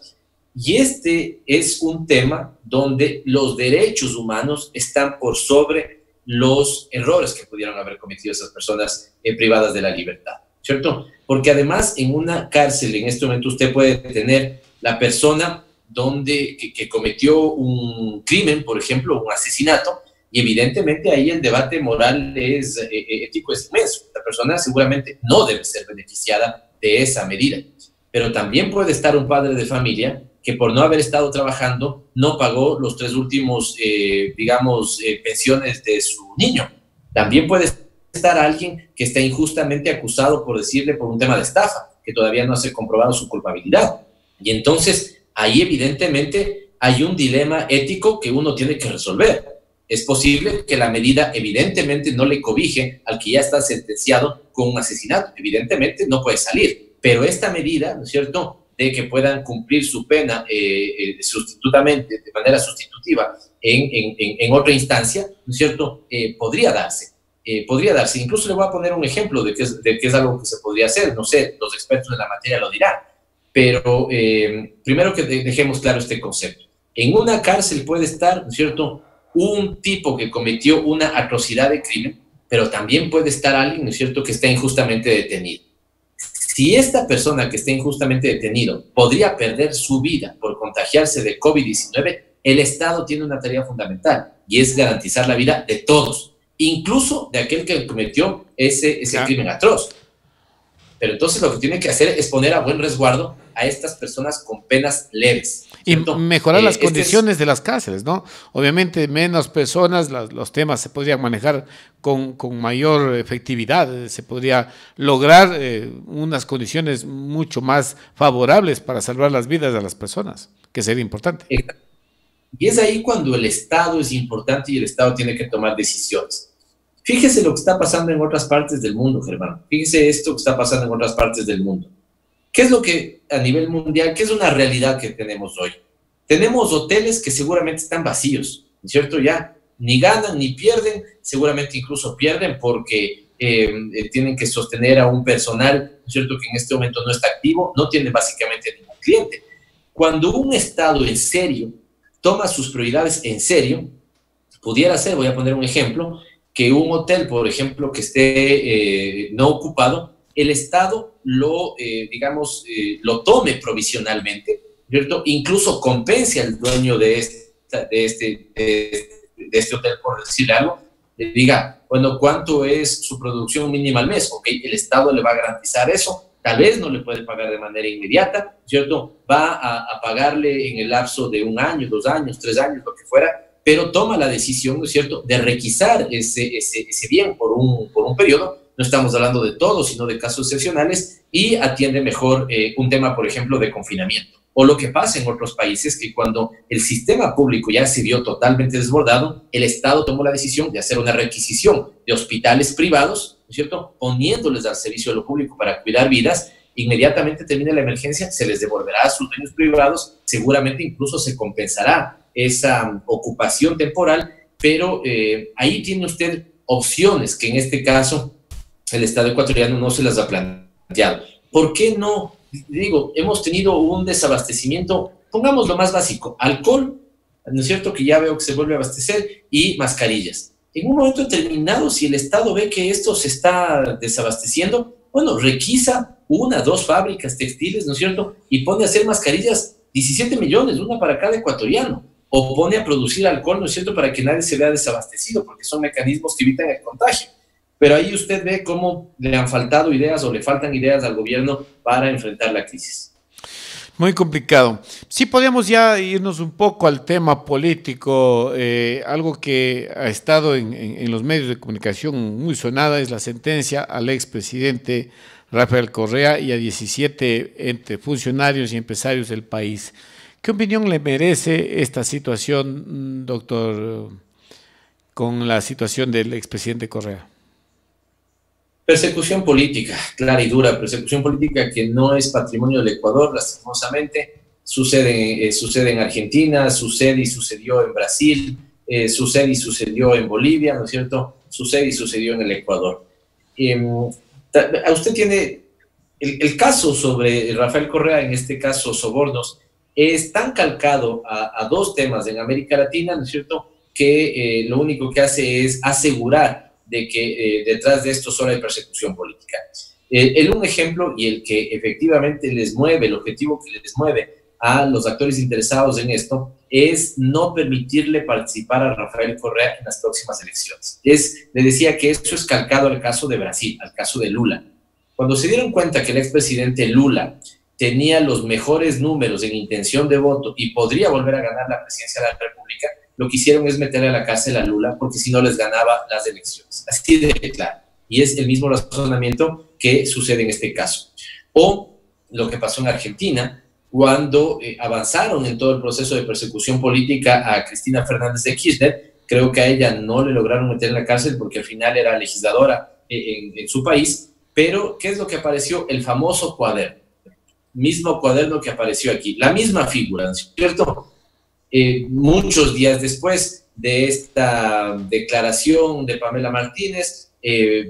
Y este es un tema donde los derechos humanos están por sobre los errores que pudieron haber cometido esas personas privadas de la libertad, ¿cierto? Porque además en una cárcel en este momento usted puede tener la persona que cometió un crimen, por ejemplo, un asesinato, y evidentemente ahí el debate moral ético es inmenso. La persona seguramente no debe ser beneficiada de esa medida, pero también puede estar un padre de familia que por no haber estado trabajando no pagó los 3 últimos, pensiones de su niño. También puede estar alguien que está injustamente acusado por decirle por un tema de estafa, que todavía no se ha comprobado su culpabilidad. Y entonces ahí evidentemente hay un dilema ético que uno tiene que resolver. Es posible que la medida evidentemente no le cobije al que ya está sentenciado con un asesinato. Evidentemente no puede salir, pero esta medida, ¿no es cierto?, de que puedan cumplir su pena sustitutamente, de manera sustitutiva en otra instancia, ¿no es cierto?, podría darse. Incluso le voy a poner un ejemplo de que es algo que se podría hacer. No sé, los expertos de la materia lo dirán. Pero primero que dejemos claro este concepto. En una cárcel puede estar, ¿no es cierto?, un tipo que cometió una atrocidad de crimen, pero también puede estar alguien, ¿no es cierto?, que está injustamente detenido. Si esta persona que está injustamente detenido podría perder su vida por contagiarse de COVID-19, el Estado tiene una tarea fundamental y es garantizar la vida de todos, incluso de aquel que cometió ese crimen atroz. Pero entonces lo que tiene que hacer es poner a buen resguardo a estas personas con penas leves, ¿cierto? Y mejorar las condiciones de las cárceles, ¿no? Obviamente menos personas, los temas se podrían manejar con mayor efectividad, se podría lograr unas condiciones mucho más favorables para salvar las vidas de las personas, que sería importante. Y es ahí cuando el Estado es importante y el Estado tiene que tomar decisiones. Fíjese lo que está pasando en otras partes del mundo, Germán. Fíjese esto que está pasando en otras partes del mundo. ¿Qué es lo que a nivel mundial, qué es una realidad que tenemos hoy? Tenemos hoteles que seguramente están vacíos, ¿cierto? Ya ni ganan ni pierden, seguramente incluso pierden porque tienen que sostener a un personal, ¿cierto?, que en este momento no está activo, no tiene básicamente ningún cliente. Cuando un Estado en serio toma sus prioridades en serio, pudiera ser, voy a poner un ejemplo, que un hotel, por ejemplo, que esté no ocupado, el Estado lo tome provisionalmente, ¿cierto? Incluso compense al dueño de este hotel, por decirle algo, le diga, bueno, ¿cuánto es su producción mínima al mes? Ok, el Estado le va a garantizar eso, tal vez no le puede pagar de manera inmediata, ¿cierto? Va a pagarle en el lapso de 1 año, 2 años, 3 años, lo que fuera, pero toma la decisión, ¿no es cierto?, de requisar ese bien por un periodo. No estamos hablando de todo, sino de casos excepcionales, y atiende mejor un tema, por ejemplo, de confinamiento. O lo que pasa en otros países, que cuando el sistema público ya se vio totalmente desbordado, el Estado tomó la decisión de hacer una requisición de hospitales privados, ¿no es cierto?, poniéndoles al servicio de lo público para cuidar vidas, inmediatamente termine la emergencia, se les devolverá a sus dueños privados, seguramente incluso se compensará esa ocupación temporal, pero ahí tiene usted opciones que en este caso el Estado ecuatoriano no se las ha planteado. ¿Por qué no? Digo, hemos tenido un desabastecimiento, pongamos lo más básico, alcohol, ¿no es cierto?, que ya veo que se vuelve a abastecer, y mascarillas. En un momento determinado, si el Estado ve que esto se está desabasteciendo, bueno, requisa 1, 2 fábricas textiles, ¿no es cierto?, y pone a hacer mascarillas, 17 millones, una para cada ecuatoriano, o pone a producir alcohol, ¿no es cierto?, para que nadie se vea desabastecido, porque son mecanismos que evitan el contagio. Pero ahí usted ve cómo le han faltado ideas o le faltan ideas al gobierno para enfrentar la crisis. Muy complicado. Sí, podríamos ya irnos un poco al tema político. Algo que ha estado en los medios de comunicación muy sonada es la sentencia al expresidente Rafael Correa y a 17 entre funcionarios y empresarios del país. ¿Qué opinión le merece esta situación, doctor, con la situación del expresidente Correa? Persecución política, clara y dura, persecución política que no es patrimonio del Ecuador, lastimosamente. Sucede en Argentina, sucede y sucedió en Brasil, sucede y sucedió en Bolivia, ¿no es cierto? Sucede y sucedió en el Ecuador. Usted tiene el caso sobre Rafael Correa, en este caso sobornos, es tan calcado a 2 temas en América Latina, ¿no es cierto?, que lo único que hace es asegurar de que detrás de esto solo hay persecución política. Un ejemplo, y el que efectivamente les mueve, el objetivo que les mueve a los actores interesados en esto, es no permitirle participar a Rafael Correa en las próximas elecciones. Le decía que eso es calcado al caso de Brasil, al caso de Lula. Cuando se dieron cuenta que el expresidente Lula tenía los mejores números en intención de voto y podría volver a ganar la presidencia de la República, lo que hicieron es meterle a la cárcel a Lula, porque si no les ganaba las elecciones. Así de claro. Y es el mismo razonamiento que sucede en este caso. O lo que pasó en Argentina, cuando avanzaron en todo el proceso de persecución política a Cristina Fernández de Kirchner. Creo que a ella no le lograron meter en la cárcel porque al final era legisladora en su país. Pero, ¿qué es lo que apareció? El famoso cuaderno. Mismo cuaderno que apareció aquí. La misma figura, ¿no es cierto? Muchos días después de esta declaración de Pamela Martínez,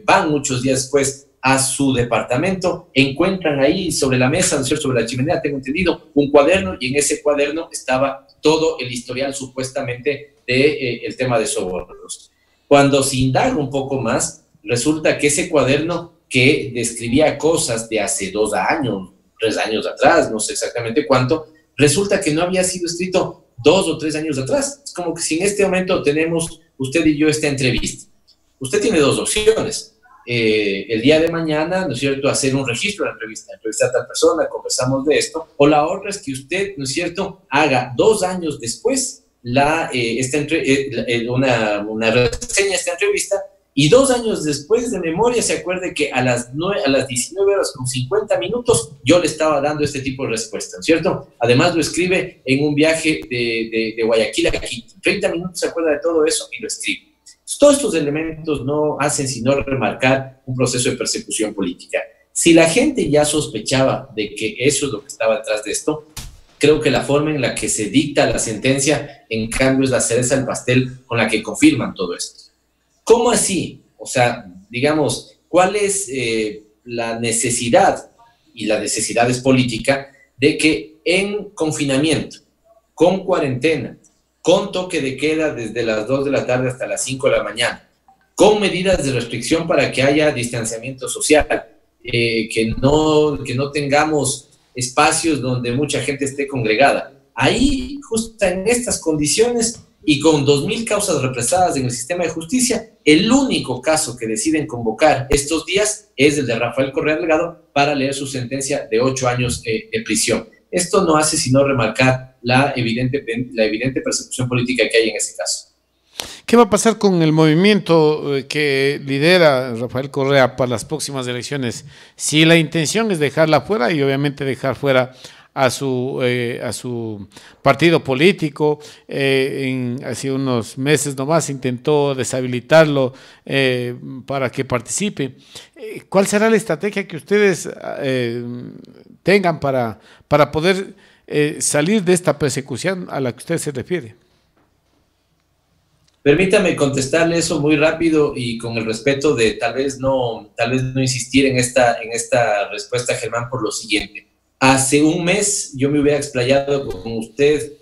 van muchos días después a su departamento, encuentran ahí sobre la mesa, ¿no es cierto?, sobre la chimenea, tengo entendido, un cuaderno, y en ese cuaderno estaba todo el historial supuestamente del tema de sobornos. Cuando se indaga un poco más, resulta que ese cuaderno que describía cosas de hace 2 años, 3 años atrás, no sé exactamente cuánto, resulta que no había sido escrito 2 o 3 años atrás. Es como que si en este momento tenemos usted y yo esta entrevista, usted tiene 2 opciones. El día de mañana, ¿no es cierto?, hacer un registro de la entrevista, entrevistar a tal persona, conversamos de esto, o la otra es que usted, ¿no es cierto?, haga 2 años después una reseña de esta entrevista, y 2 años después de memoria se acuerde que a las 19:50 yo le estaba dando este tipo de respuesta, ¿no es cierto? Además lo escribe en un viaje de Guayaquil a Quito. 30 minutos se acuerda de todo eso y lo escribe. Todos estos elementos no hacen sino remarcar un proceso de persecución política. Si la gente ya sospechaba de que eso es lo que estaba detrás de esto, creo que la forma en la que se dicta la sentencia, en cambio, es la cereza del pastel con la que confirman todo esto. ¿Cómo así? O sea, digamos, ¿cuál es la necesidad? Y la necesidad es política, de que en confinamiento, con cuarentena, con toque de queda desde las 2 de la tarde hasta las 5 de la mañana, con medidas de restricción para que haya distanciamiento social, que no tengamos espacios donde mucha gente esté congregada. Ahí, justo en estas condiciones y con 2.000 causas represadas en el sistema de justicia, el único caso que deciden convocar estos días es el de Rafael Correa Delgado para leer su sentencia de 8 años de prisión. Esto no hace sino remarcar la evidente persecución política que hay en ese caso. ¿Qué va a pasar con el movimiento que lidera Rafael Correa para las próximas elecciones? Si la intención es dejarla fuera y obviamente dejar fuera a su partido político. Hace unos meses nomás intentó deshabilitarlo para que participe. ¿Cuál será la estrategia que ustedes tengan para poder salir de esta persecución a la que usted se refiere? Permítame contestarle eso muy rápido y con el respeto de tal vez no insistir en esta respuesta, Germán, por lo siguiente. Hace un mes yo me hubiera explayado con usted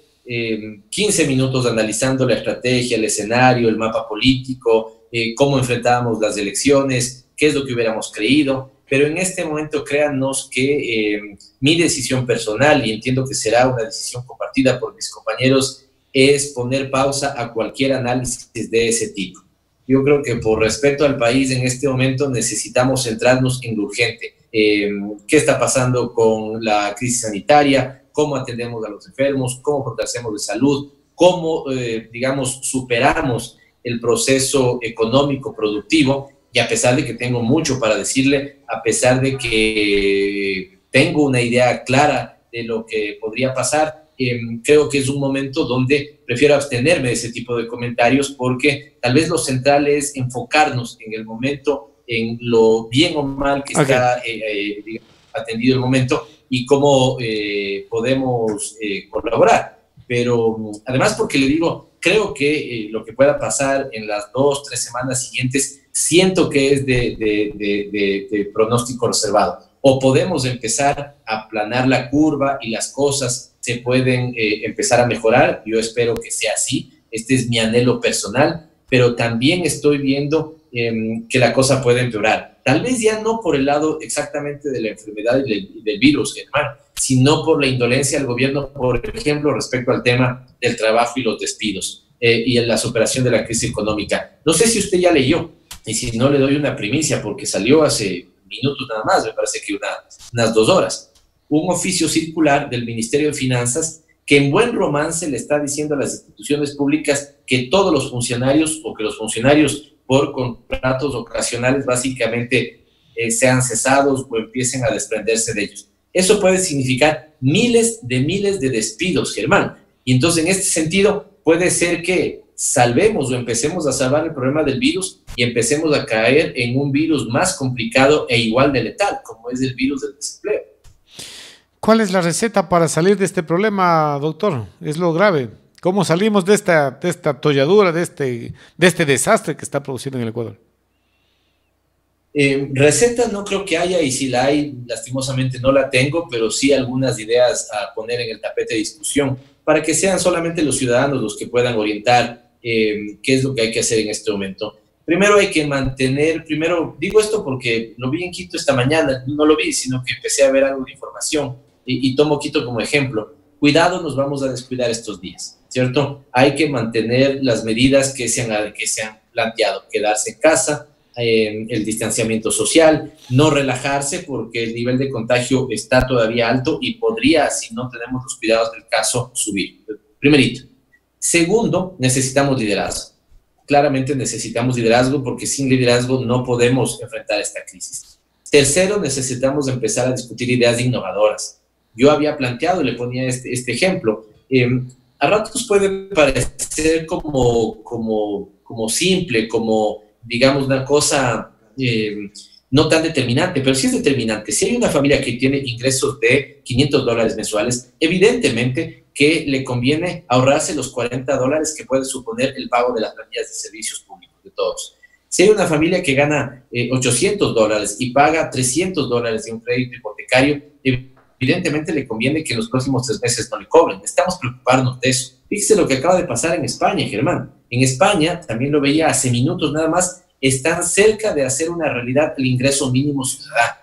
15 minutos analizando la estrategia, el escenario, el mapa político, cómo enfrentábamos las elecciones, qué es lo que hubiéramos creído, pero en este momento créanos que mi decisión personal, y entiendo que será una decisión compartida por mis compañeros, es poner pausa a cualquier análisis de ese tipo. Yo creo que por respeto al país en este momento necesitamos centrarnos en lo urgente. ¿Qué está pasando con la crisis sanitaria? ¿Cómo atendemos a los enfermos? ¿Cómo protegemos de salud? ¿Cómo, digamos, superamos el proceso económico productivo? Y a pesar de que tengo mucho para decirle, a pesar de que tengo una idea clara de lo que podría pasar, creo que es un momento donde prefiero abstenerme de ese tipo de comentarios porque tal vez lo central es enfocarnos en el momento, en lo bien o mal que está atendido el momento y cómo podemos colaborar. Pero además porque le digo, creo que lo que pueda pasar en las 2-3 semanas siguientes siento que es de pronóstico reservado. O podemos empezar a aplanar la curva y las cosas se pueden empezar a mejorar. Yo espero que sea así. Este es mi anhelo personal, pero también estoy viendo que la cosa puede empeorar. Tal vez ya no por el lado exactamente de la enfermedad y del virus, Germán, sino por la indolencia del gobierno, por ejemplo, respecto al tema del trabajo y los despidos y en la superación de la crisis económica. No sé si usted ya leyó, y si no le doy una primicia, porque salió hace minutos nada más, me parece que unas 2 horas, un oficio circular del Ministerio de Finanzas que en buen romance le está diciendo a las instituciones públicas que todos los funcionarios o que los funcionarios por contratos ocasionales básicamente sean cesados o empiecen a desprenderse de ellos. Eso puede significar miles de despidos, Germán. Y entonces en este sentido puede ser que salvemos o empecemos a salvar el problema del virus y empecemos a caer en un virus más complicado e igual de letal, como es el virus del desempleo. ¿Cuál es la receta para salir de este problema, doctor? Es lo grave. ¿Cómo salimos de esta atolladura, de este desastre que está produciendo en el Ecuador? Receta no creo que haya, y si la hay, lastimosamente no la tengo, pero sí algunas ideas a poner en el tapete de discusión para que sean solamente los ciudadanos los que puedan orientar qué es lo que hay que hacer en este momento. Primero hay que mantener, digo esto porque lo vi en Quito esta mañana, no lo vi, sino que empecé a ver algo de información y tomo Quito como ejemplo. Cuidado, nos vamos a descuidar estos días, ¿cierto? Hay que mantener las medidas que se han planteado, quedarse en casa, el distanciamiento social, no relajarse porque el nivel de contagio está todavía alto y podría, si no tenemos los cuidados del caso, subir. Primerito. Segundo, necesitamos liderazgo. Claramente necesitamos liderazgo porque sin liderazgo no podemos enfrentar esta crisis. Tercero, necesitamos empezar a discutir ideas innovadoras. Yo había planteado, le ponía este ejemplo, a ratos puede parecer como simple, como digamos una cosa no tan determinante, pero sí es determinante. Si hay una familia que tiene ingresos de $500 mensuales, evidentemente que le conviene ahorrarse los $40 que puede suponer el pago de las planillas de servicios públicos de todos. Si hay una familia que gana $800 y paga $300 de un crédito hipotecario, evidentemente le conviene que en los próximos 3 meses no le cobren. Necesitamos preocuparnos de eso. Fíjese lo que acaba de pasar en España, Germán. En España, también lo veía hace minutos nada más, están cerca de hacer una realidad el ingreso mínimo ciudadano.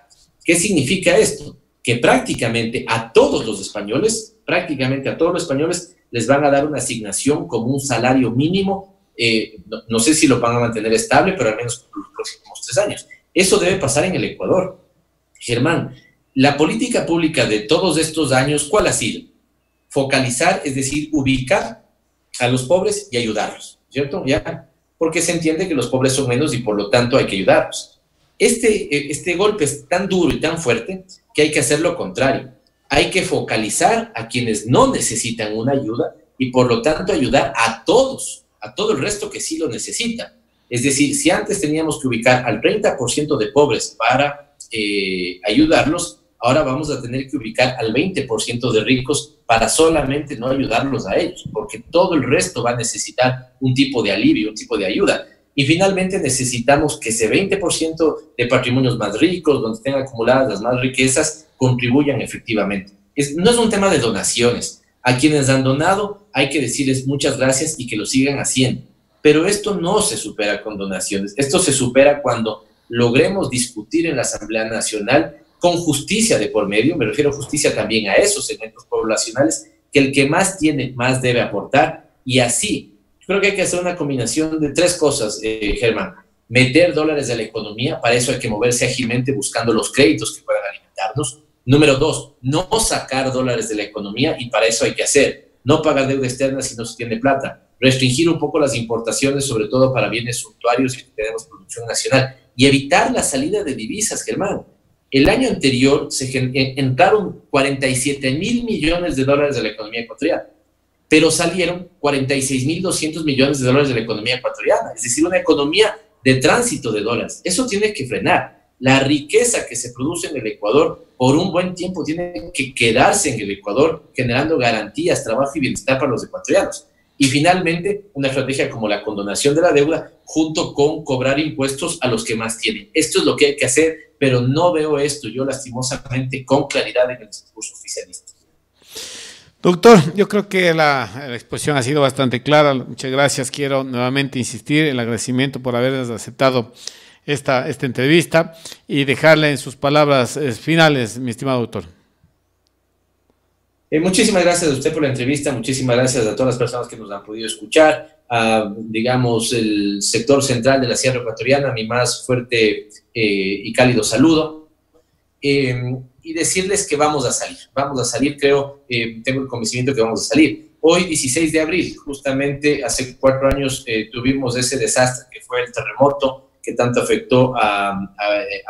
¿Qué significa esto? Que prácticamente a todos los españoles les van a dar una asignación como un salario mínimo. No sé si lo van a mantener estable, pero al menos por los próximos 3 años. Eso debe pasar en el Ecuador. Germán, la política pública de todos estos años, ¿cuál ha sido? Focalizar, es decir, ubicar a los pobres y ayudarlos, ¿cierto? ¿Ya? Porque se entiende que los pobres son menos y por lo tanto hay que ayudarlos. Este golpe es tan duro y tan fuerte que hay que hacer lo contrario. Hay que focalizar a quienes no necesitan una ayuda y por lo tanto ayudar a todos, a todo el resto que sí lo necesita. Es decir, si antes teníamos que ubicar al 30% de pobres para ayudarlos, ahora vamos a tener que ubicar al 20% de ricos para solamente no ayudarlos a ellos, porque todo el resto va a necesitar un tipo de alivio, un tipo de ayuda. Y finalmente necesitamos que ese 20% de patrimonios más ricos, donde estén acumuladas las más riquezas, contribuyan efectivamente. No es un tema de donaciones. A quienes han donado hay que decirles muchas gracias y que lo sigan haciendo. Pero esto no se supera con donaciones. Esto se supera cuando logremos discutir en la Asamblea Nacional con justicia de por medio. Me refiero a justicia también a esos segmentos poblacionales, que el que más tiene, más debe aportar. Y así, yo creo que hay que hacer una combinación de tres cosas, Germán. Meter dólares a la economía, para eso hay que moverse ágilmente buscando los créditos que puedan alimentarnos. Número dos, no sacar dólares de la economía, y para eso hay que hacer, no pagar deuda externa si no se tiene plata, restringir un poco las importaciones, sobre todo para bienes suntuarios y que tenemos producción nacional, y evitar la salida de divisas, Germán. El año anterior entraron 47.000 millones de dólares de la economía ecuatoriana, pero salieron 46.200 millones de dólares de la economía ecuatoriana, es decir, una economía de tránsito de dólares. Eso tiene que frenar. La riqueza que se produce en el Ecuador por un buen tiempo tiene que quedarse en el Ecuador, generando garantías, trabajo y bienestar para los ecuatorianos. Y finalmente, una estrategia como la condonación de la deuda, junto con cobrar impuestos a los que más tienen. Esto es lo que hay que hacer, pero no veo esto yo lastimosamente con claridad en el discurso oficialista. Doctor, yo creo que la exposición ha sido bastante clara. Muchas gracias. Quiero nuevamente insistir en el agradecimiento por haber aceptado esta entrevista y dejarle en sus palabras finales, mi estimado doctor. Muchísimas gracias a usted por la entrevista, muchísimas gracias a todas las personas que nos han podido escuchar, a, digamos, el sector central de la Sierra Ecuatoriana, mi más fuerte y cálido saludo, y decirles que vamos a salir, creo, tengo el convencimiento que vamos a salir. Hoy, 16 de abril, justamente hace 4 años tuvimos ese desastre que fue el terremoto que tanto afectó a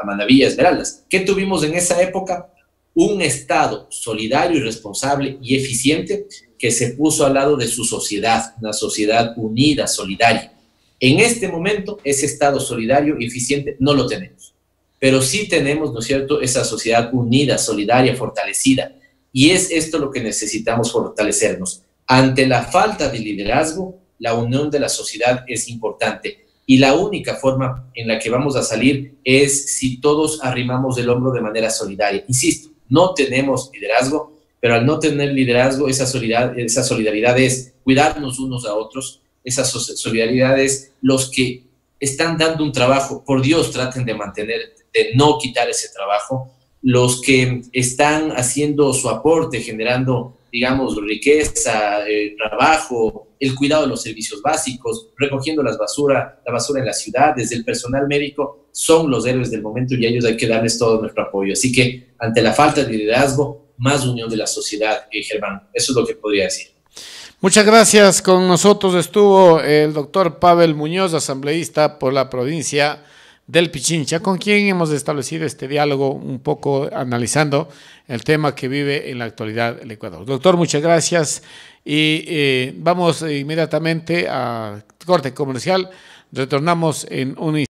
Manabí y a Esmeraldas. ¿Qué tuvimos en esa época? Un Estado solidario y responsable y eficiente que se puso al lado de su sociedad, una sociedad unida, solidaria. En este momento, ese Estado solidario y eficiente no lo tenemos, pero sí tenemos, ¿no es cierto?, esa sociedad unida, solidaria, fortalecida. Y es esto lo que necesitamos fortalecernos. Ante la falta de liderazgo, la unión de la sociedad es importante. Y la única forma en la que vamos a salir es si todos arrimamos el hombro de manera solidaria. Insisto, no tenemos liderazgo, pero al no tener liderazgo, esa solidaridad es cuidarnos unos a otros, esa solidaridad es los que están dando un trabajo, por Dios traten de mantener, de no quitar ese trabajo, los que están haciendo su aporte, generando, digamos, riqueza, trabajo, el cuidado de los servicios básicos, recogiendo la basura en las ciudades, el personal médico, son los héroes del momento y a ellos hay que darles todo nuestro apoyo. Así que, ante la falta de liderazgo, más unión de la sociedad, Germán. Eso es lo que podría decir. Muchas gracias. Con nosotros estuvo el doctor Pavel Muñoz, asambleísta por la provincia del Pichincha, con quien hemos establecido este diálogo un poco analizando el tema que vive en la actualidad el Ecuador. Doctor, muchas gracias y vamos inmediatamente a corte comercial. Retornamos en un